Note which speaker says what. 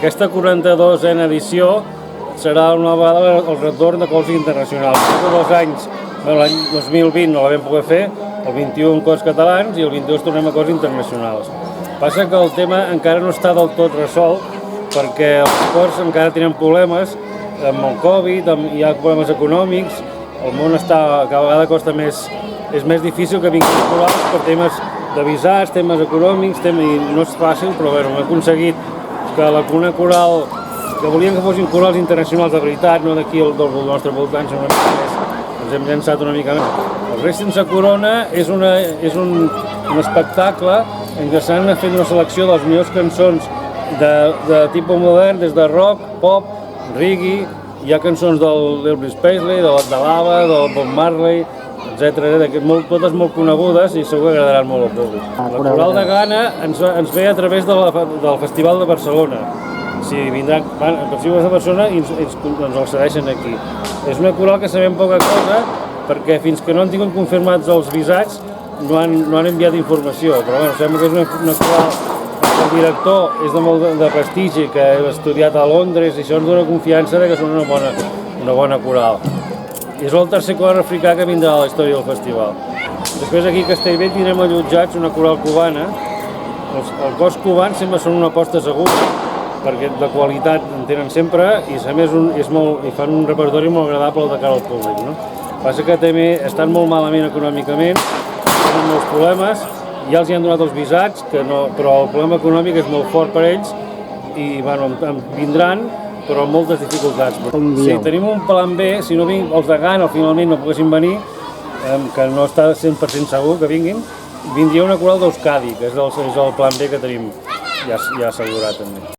Speaker 1: Aquesta 42a edició serà una vegada el retorn de cols internacionals. Tots 2 anys, l'any 2020 no la vam poder fer, el 21 cols catalans i el 22 tornem a cols internacionals. Passa que el tema encara no està del tot resolt perquè els ports encara tenen problemes amb el Covid, hi ha problemes econòmics, el món cada vegada costa més, és més difícil que vinguin corals per temes de visats, temes econòmics, i no és fàcil, però bé, hem aconseguit que la cuna coral, que volíem que fossin corals internacionals de veritat, no d'aquí del nostre voltant, sinó una mica més, ens hem llançat una mica més. El Reis sense corona és un espectacle en què s'han fet una selecció de les millors cançons de tipus modern, des de rock, pop, reggae, hi ha cançons d'Elvis Presley, de l'Ava, del Bob Marley, etc. Totes molt conegudes i segur que agradaran molt al públic. La Coral de Gana ens ve a través del Festival de Barcelona. Si vindran, festivals de Barcelona i ens el cedeixen aquí. És una coral que sabem poca cosa perquè fins que no han tingut confirmats els visats no han enviat informació, però bueno, sembla que és una coral. El director és de molt de prestigi, que ha estudiat a Londres i això ens dona confiança que són una bona coral. És el tercer cor africà que vindrà a la història del festival. Després aquí a Castellbell tindrem allotjats una coral cubana. Els cors cubans sempre són una aposta segura, perquè de qualitat en tenen sempre i a més fan un repertori molt agradable de cara al públic. Passa que també estan molt malament econòmicament, tenen molts problemes, ja els hi han donat els visats, però el problema econòmic és molt fort per ells i vindran, però amb moltes dificultats. Sí, tenim un plan B, si no els de Gana finalment no poguessin venir, que no està 100% segur que vinguin, vindria una coral d'Euskadi, que és el plan B que tenim ja assegurat també.